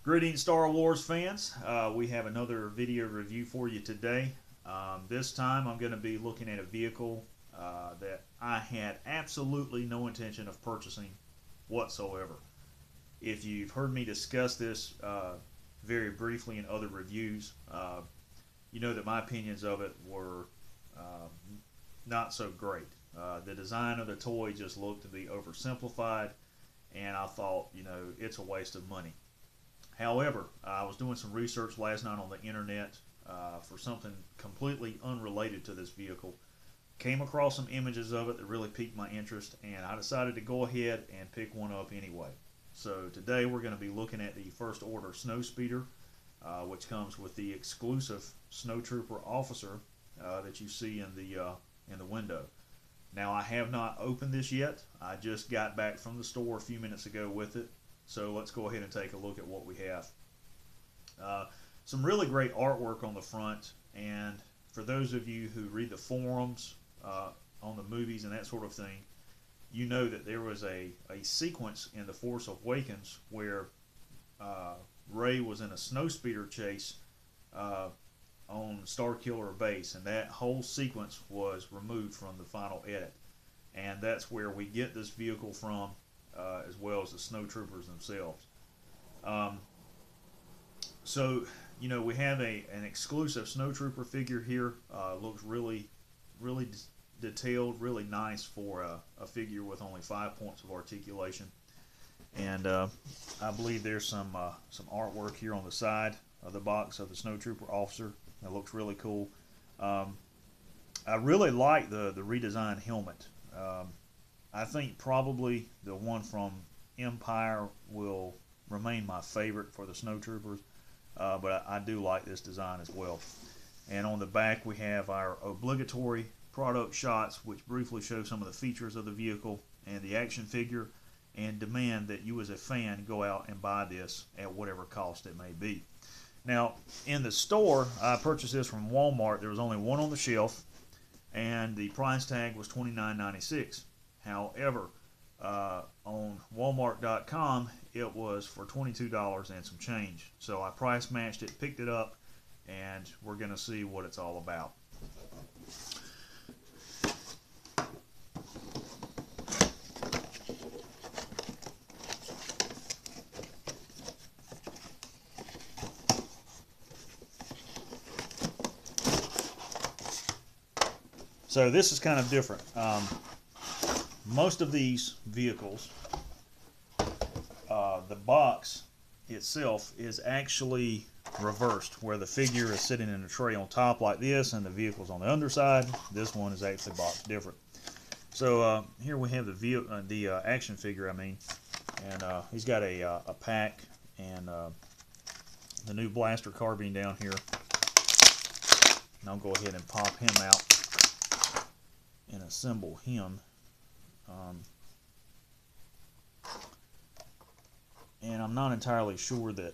Greetings, Star Wars fans. We have another video review for you today. This time I'm going to be looking at a vehicle that I had absolutely no intention of purchasing whatsoever. If you've heard me discuss this very briefly in other reviews, you know that my opinions of it were not so great. The design of the toy just looked to be oversimplified, and I thought, it's a waste of money. However, I was doing some research last night on the internet for something completely unrelated to this vehicle. Came across some images of it that really piqued my interest, and I decided to go ahead and pick one up anyway. So today we're going to be looking at the first order Snowspeeder, which comes with the exclusive Snowtrooper officer that you see in the window. Now, I have not opened this yet. I just got back from the store a few minutes ago with it. So let's go ahead and take a look at what we have. Some really great artwork on the front, and for those of you who read the forums on the movies and that sort of thing, you know that there was a sequence in The Force Awakens where Rey was in a snowspeeder chase on Starkiller Base, and that whole sequence was removed from the final edit. And that's where we get this vehicle from, as well as the snowtroopers themselves. So, we have an exclusive snowtrooper figure here. Looks really detailed, really nice for a figure with only 5 points of articulation. And I believe there's some artwork here on the side of the box of the snowtrooper officer. That looks really cool. I really like the redesigned helmet. I think probably the one from Empire will remain my favorite for the snowtroopers, but I do like this design as well. And on the back we have our obligatory product shots, which briefly show some of the features of the vehicle and the action figure, and demand that you as a fan go out and buy this at whatever cost it may be. Now, in the store, I purchased this from Walmart. There was only one on the shelf, and the price tag was $29.96. However, on Walmart.com, it was for $22 and some change. So I price matched it, picked it up, and we're going to see what it's all about. So this is kind of different. Most of these vehicles, the box itself is actually reversed, where the figure is sitting in a tray on top like this and the vehicle's on the underside. This one is actually boxed different. So here we have the action figure, and he's got a pack and the new blaster carbine down here. And I'll go ahead and pop him out and assemble him. And I'm not entirely sure that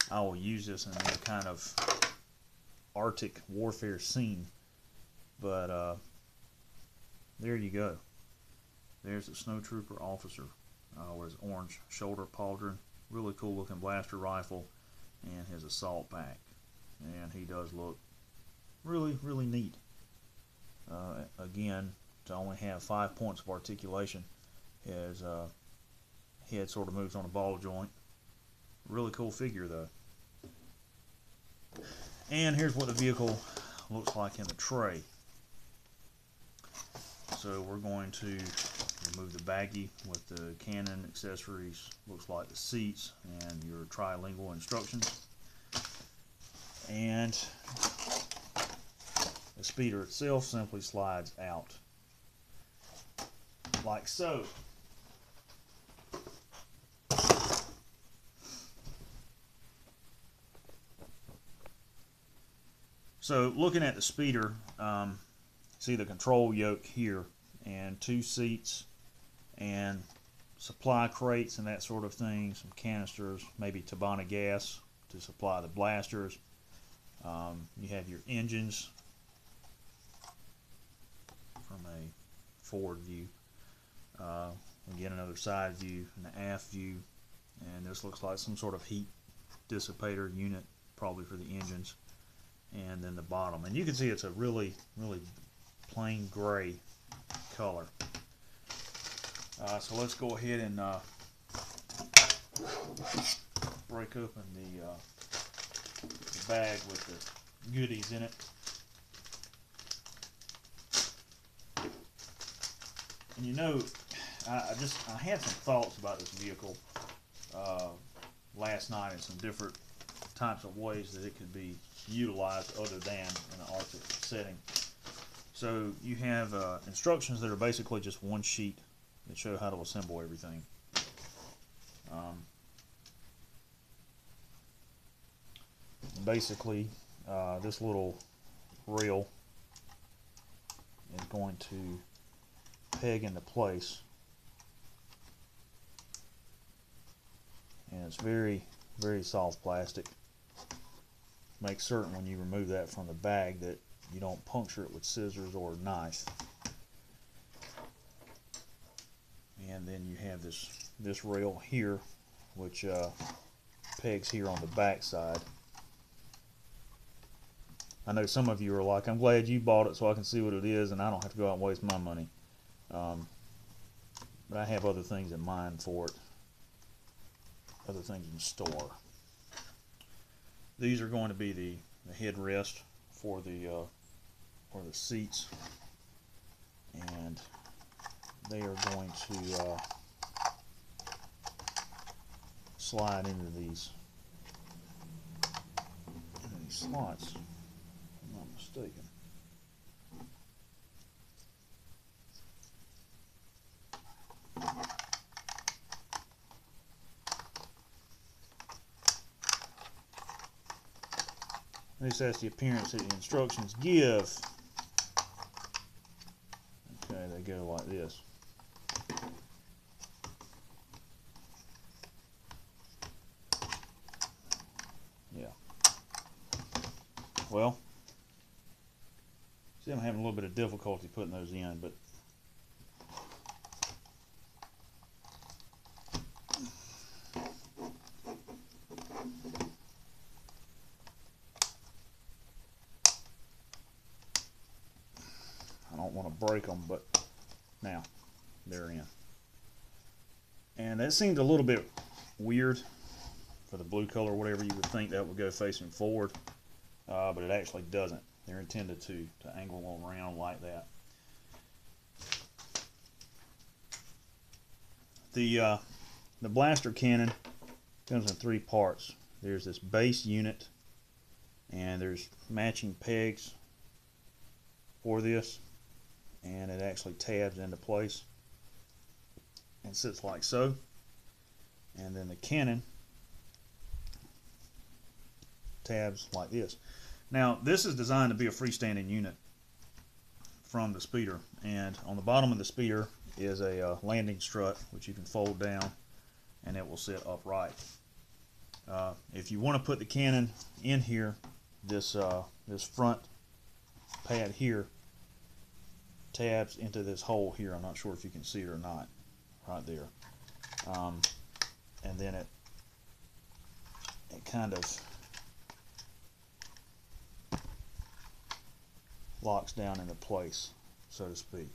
I will use this in any kind of Arctic warfare scene, but there you go. There's the snowtrooper officer with his orange shoulder pauldron, really cool looking blaster rifle, and his assault pack. And he does look really neat. Again, to only have 5 points of articulation, his head sort of moves on a ball joint. Really cool figure though. And here's what the vehicle looks like in the tray. So we're going to remove the baggie with the cannon accessories. Looks like the seats and your trilingual instructions. And the speeder itself simply slides out like so. So looking at the speeder, see the control yoke here, and 2 seats and supply crates and that sort of thing, some canisters, maybe Tabana gas to supply the blasters. You have your engines from a forward view. Again, another side view and the aft view, and this looks like some sort of heat dissipator unit, probably for the engines. And then the bottom, and you can see it's a really plain gray color. So let's go ahead and break open the bag with the goodies in it. And you know, I had some thoughts about this vehicle last night in some different types of ways that it could be utilized other than in an Arctic setting. So you have instructions that are basically just one sheet that show how to assemble everything. Basically, this little reel is going to peg into place, and it's very soft plastic. Make certain when you remove that from the bag that you don't puncture it with scissors or a knife. And then you have this rail here, which pegs here on the back side. I know some of you are like, I'm glad you bought it so I can see what it is and I don't have to go out and waste my money. But I have other things in mind for it, other things in store. These are going to be the headrest for the seats, and they are going to slide into these slots, if I'm not mistaken. This has the appearance that the instructions give. Okay, they go like this. Yeah. Well, see, I'm having a little bit of difficulty putting those in, but I don't want to break them, but now they're in. And that seemed a little bit weird for the blue color, whatever. You would think that would go facing forward, but it actually doesn't. They're intended to angle around like that. The blaster cannon comes in three parts. There's this base unit, and there's matching pegs for this, and it actually tabs into place and sits like so. And then the cannon tabs like this. Now this is designed to be a freestanding unit from the speeder, and on the bottom of the speeder is a landing strut which you can fold down and it will sit upright. If you want to put the cannon in here, this front pad here tabs into this hole here. I'm not sure if you can see it or not, right there. And then it kind of locks down into place, so to speak.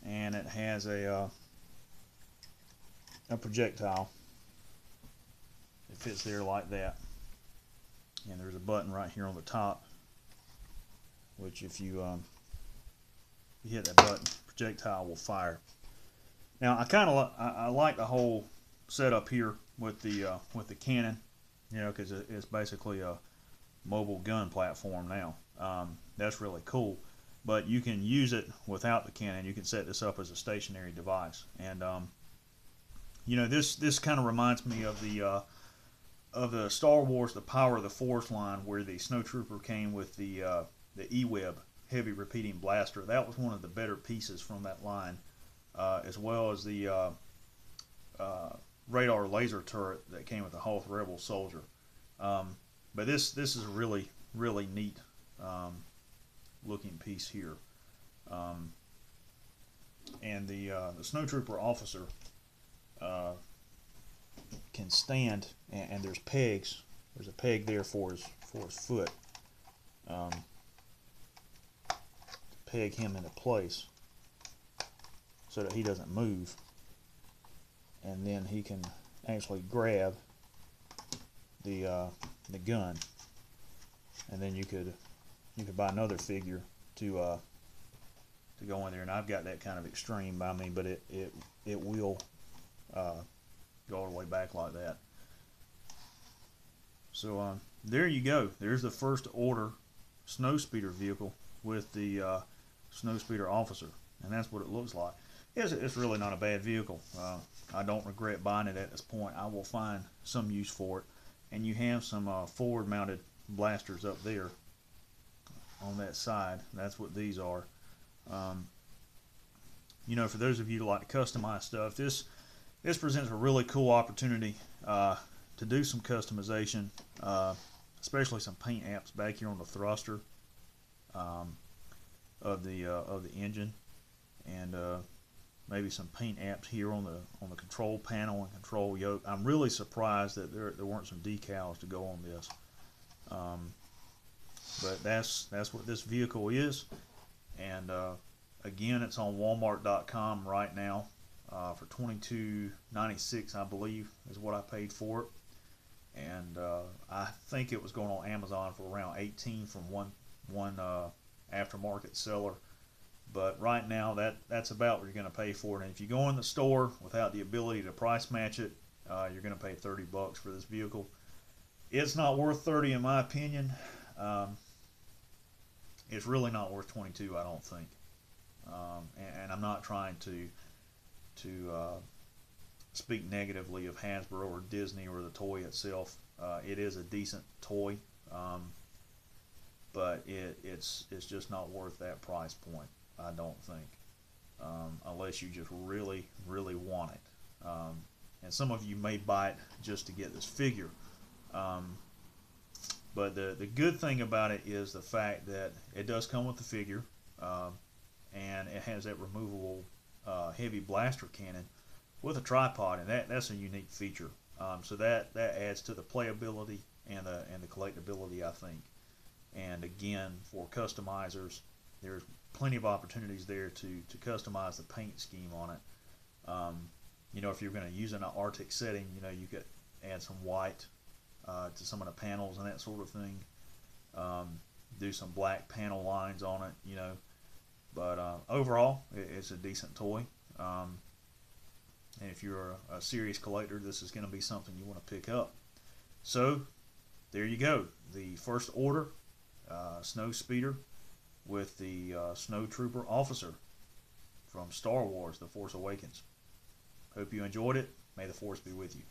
And it has a projectile. It fits there like that. And there's a button right here on the top, which if you hit that button, projectile will fire. Now I like the whole setup here with the cannon, you know, because it's basically a mobile gun platform now. That's really cool. But you can use it without the cannon. You can set this up as a stationary device, and you know, this kind of reminds me of the Star Wars: The Power of the Force line, where the Snowtrooper came with the E-Web heavy repeating blaster. That was one of the better pieces from that line, as well as the radar laser turret that came with the Hoth Rebel Soldier. But this is a really neat looking piece here. And the Snowtrooper officer can stand, and there's pegs. There's a peg there for his foot. To peg him into place so that he doesn't move, and then he can actually grab the gun, and then you could buy another figure to go in there. And I've got that kind of extreme by me, but it will go all the way back like that. So there you go. There's the first order Snowspeeder vehicle with the Snowspeeder officer, and that's what it looks like. It's really not a bad vehicle. I don't regret buying it at this point. I will find some use for it. And you have some forward mounted blasters up there on that side. That's what these are. You know, for those of you who like to customize stuff, this presents a really cool opportunity to do some customization, especially some paint apps back here on the thruster of the engine, and maybe some paint apps here on the control panel and control yoke. I'm really surprised that there weren't some decals to go on this, but that's what this vehicle is. And again, it's on Walmart.com right now for $22.96, I believe, is what I paid for it. And I think it was going on Amazon for around $18 from one aftermarket seller. But right now, that's about what you're going to pay for it. And if you go in the store without the ability to price match it, you're going to pay $30 for this vehicle. It's not worth $30 in my opinion. It's really not worth $22, I don't think. And I'm not trying to speak negatively of Hasbro or Disney or the toy itself. It is a decent toy, but it's just not worth that price point, I don't think, unless you just really want it. And some of you may buy it just to get this figure. But the good thing about it is the fact that it does come with the figure, and it has that removable heavy blaster cannon with a tripod, and that's a unique feature. So that adds to the playability and the collectability, I think. And again, for customizers, there's plenty of opportunities there to customize the paint scheme on it. You know, if you're going to use it in an Arctic setting, you know, you could add some white to some of the panels and that sort of thing. Do some black panel lines on it, you know. But overall, it's a decent toy. And if you're a serious collector, this is going to be something you want to pick up. So there you go. The first order Snowspeeder with the Snowtrooper officer from Star Wars: The Force Awakens. Hope you enjoyed it. May the Force be with you.